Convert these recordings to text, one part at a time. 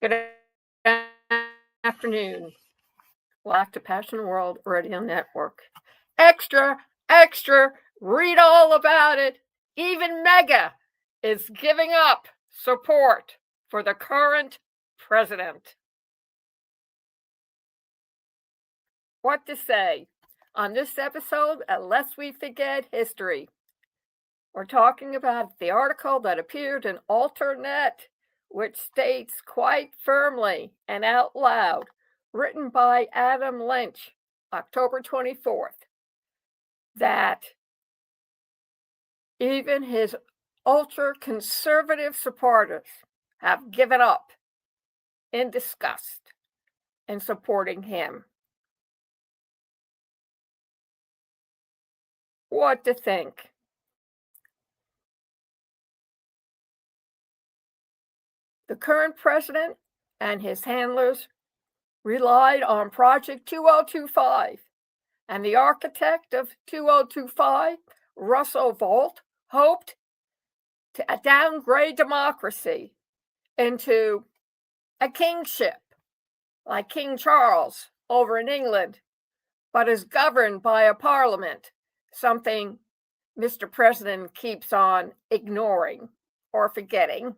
Good afternoon. Black to Passion World Radio Network. Extra, extra, read all about it. Even Mega is giving up support for the current president. What to say? On this episode, Lest We Forget History, we're talking about the article that appeared in Alternet, which states quite firmly and out loud, written by Adam Lynch, October 24th, that even his ultra-conservative supporters have given up in disgust in supporting him. What to think? The current president and his handlers relied on Project 2025, and the architect of 2025, Russell Vought, hoped to downgrade democracy into a kingship like King Charles over in England, but is governed by a parliament, something Mr. President keeps on ignoring or forgetting.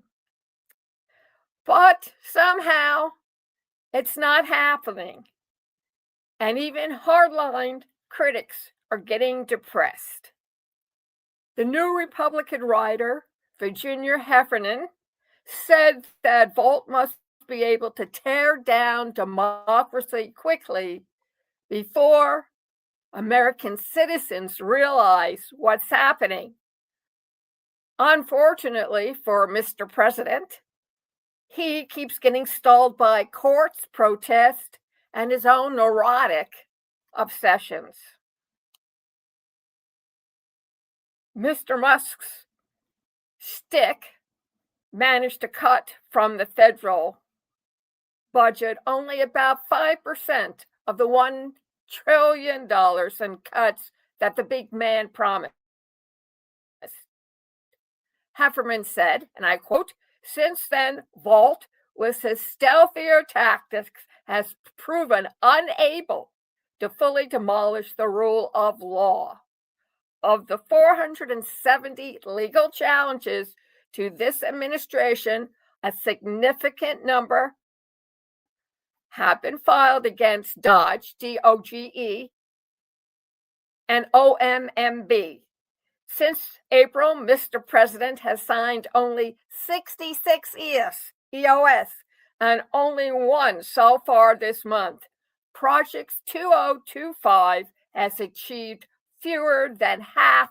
But somehow it's not happening, and even hardline critics are getting depressed. The New Republican writer, Virginia Heffernan, said that Vought must be able to tear down democracy quickly before American citizens realize what's happening. Unfortunately for Mr. President, he keeps getting stalled by courts, protests, and his own neurotic obsessions. Mr. Musk's stick managed to cut from the federal budget only about 5% of the $1 trillion in cuts that the big man promised. Heffernan said, and I quote, "Since then, Vought, with his stealthier tactics, has proven unable to fully demolish the rule of law. Of the 470 legal challenges to this administration, a significant number have been filed against Dodge, DOGE, and OMMB. Since April, Mr. President has signed only 66 EOS, and only one so far this month. Project 2025 has achieved fewer than half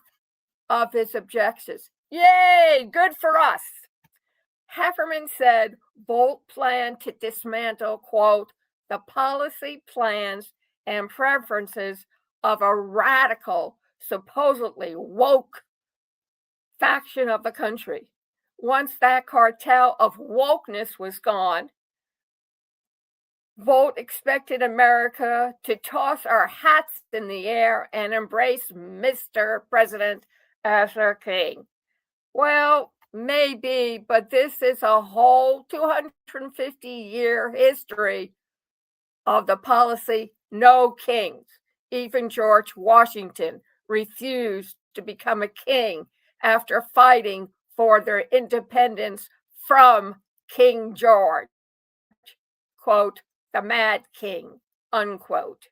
of his objectives. Yay, good for us." Heffernan said Vought planned to dismantle, quote, "the policy plans and preferences of a radical, supposedly woke faction of the country. Once that cartel of wokeness was gone, Vought expected America to toss our hats in the air and embrace Mr. President as our king." Well, maybe, but this is a whole 250-year history of the policy no kings. Even George Washington refused to become a king after fighting for their independence from King George, quote, "the Mad King," unquote.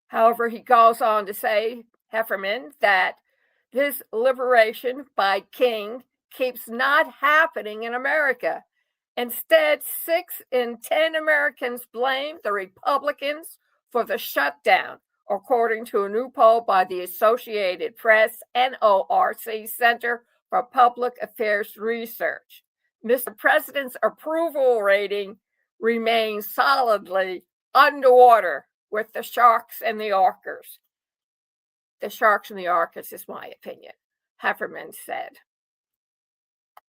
However, he goes on to say, Heffernan, that this liberation by king keeps not happening in America. Instead, 6 in 10 Americans blame the Republicans for the shutdown, according to a new poll by the Associated Press NORC Center for Public Affairs Research. Mr. President's approval rating remains solidly underwater with the sharks and the orcas. The sharks and the orcas is my opinion, Heffernan said.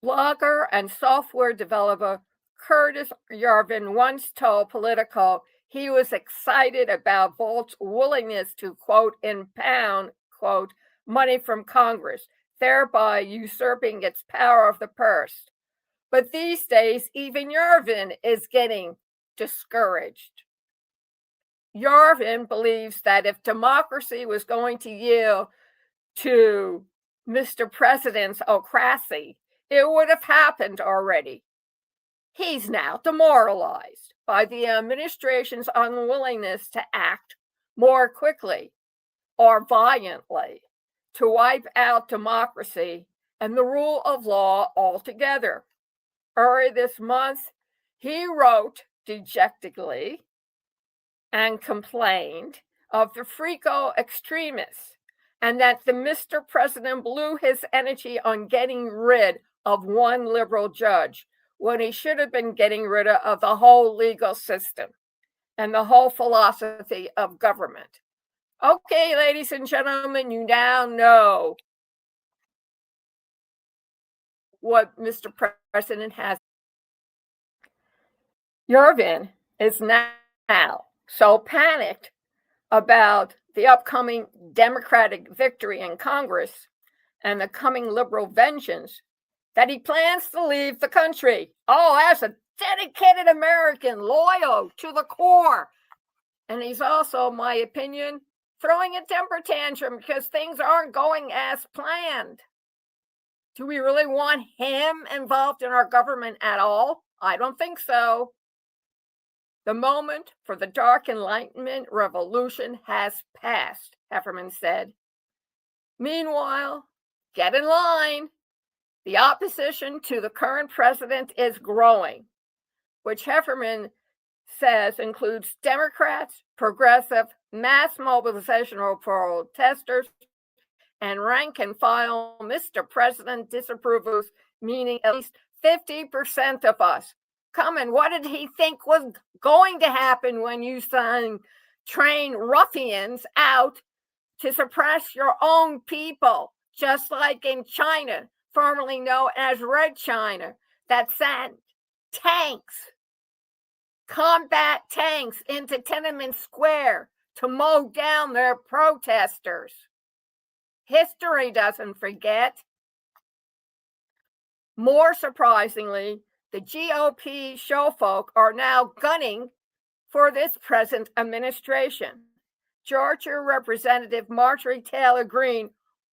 Blogger and software developer Curtis Yarvin once told Politico he was excited about Vaught's willingness to, quote, impound, quote, money from Congress, thereby usurping its power of the purse. But these days, even Yarvin is getting discouraged. Yarvin believes that if democracy was going to yield to Mr. President's ocracy, it would have happened already. He's now demoralized by the administration's unwillingness to act more quickly or violently to wipe out democracy and the rule of law altogether. Early this month, he wrote dejectedly and complained of the Frico extremists and that the Mr. President blew his energy on getting rid of one liberal judge when he should have been getting rid of the whole legal system and the whole philosophy of government. Okay, ladies and gentlemen, you now know what Mr. President has. Yarvin is now so panicked about the upcoming Democratic victory in Congress and the coming liberal vengeance that he plans to leave the country. Oh, as a dedicated American, loyal to the core. And he's also, in my opinion, throwing a temper tantrum because things aren't going as planned. Do we really want him involved in our government at all? I don't think so. The moment for the Dark Enlightenment revolution has passed, Heffernan said. Meanwhile, get in line. The opposition to the current president is growing, which Heffernan says includes Democrats, progressive, mass mobilization protesters, and rank and file Mr. President disapprovers, meaning at least 50% of us. Come on, what did he think was going to happen when you train ruffians out to suppress your own people, just like in China, formerly known as Red China, that sent tanks, combat tanks into Tiananmen Square to mow down their protesters. History doesn't forget. More surprisingly, the GOP showfolk are now gunning for this present administration. Georgia Representative Marjorie Taylor Greene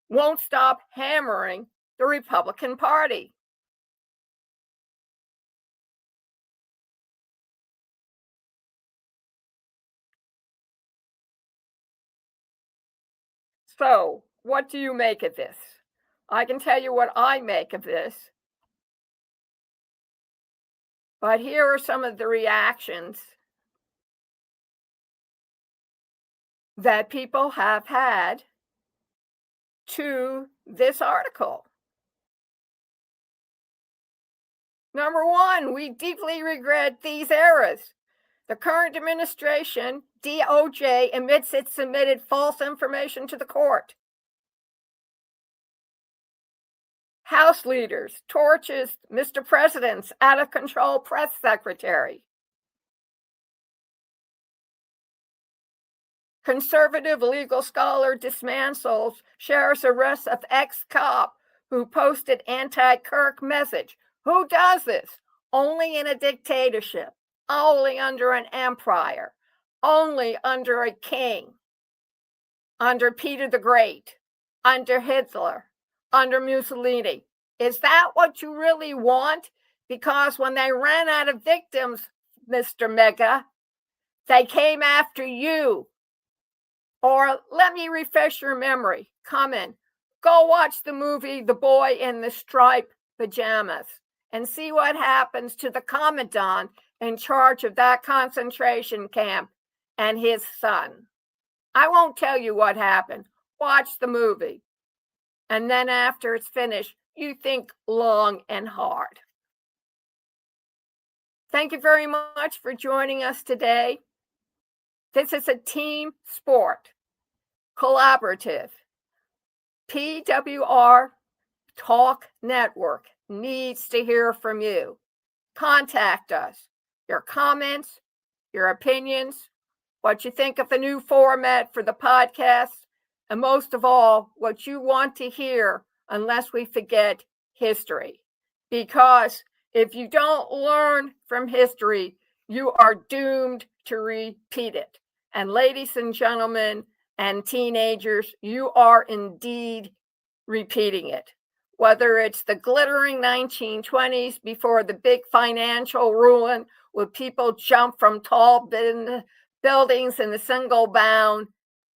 won't stop hammering the Republican Party. So, what do you make of this? I can tell you what I make of this. But here are some of the reactions that people have had to this article. Number one, we deeply regret these errors. The current administration, DOJ, admits it submitted false information to the court. House leaders torches Mr. President's out-of-control press secretary. Conservative legal scholar dismantles sheriff's arrest of ex-cop who posted anti-Kirk message. Who does this? Only in a dictatorship, only under an empire, only under a king, under Peter the Great, under Hitler, under Mussolini. Is that what you really want? Because when they ran out of victims, Mr. Mega, they came after you. Or let me refresh your memory. Come in. Go watch the movie The Boy in the Striped Pajamas and see what happens to the commandant in charge of that concentration camp and his son. I won't tell you what happened. Watch the movie. And then after it's finished, you think long and hard. Thank you very much for joining us today. This is a team sport, collaborative. PWR Talk Network needs to hear from you. Contact us. Your comments, your opinions, what you think of the new format for the podcast, and most of all, what you want to hear unless we forget history. Because If you don't learn from history, you are doomed to repeat it. And ladies and gentlemen and teenagers, you are indeed repeating it. Whether it's the glittering 1920s before the big financial ruin, where people jumped from tall buildings in the single bound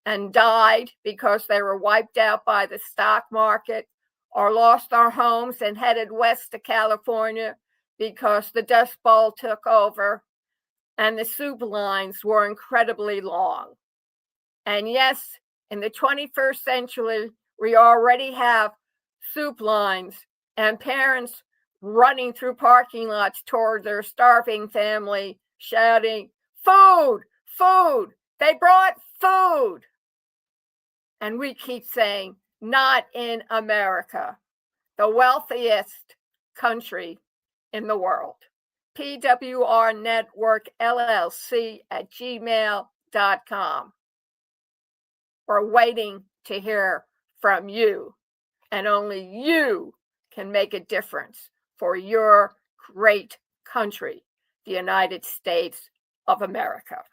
and died because they were wiped out by the stock market, or lost our homes and headed west to California because the Dust Bowl took over and the soup lines were incredibly long. And yes, in the 21st century, we already have soup lines and parents running through parking lots toward their starving family, shouting, "Food, food, they brought food." And we keep saying, "Not in America, the wealthiest country in the world." PWR Network LLC at gmail.com. We're waiting to hear from you, and only you can make a difference for your great country, the United States of America.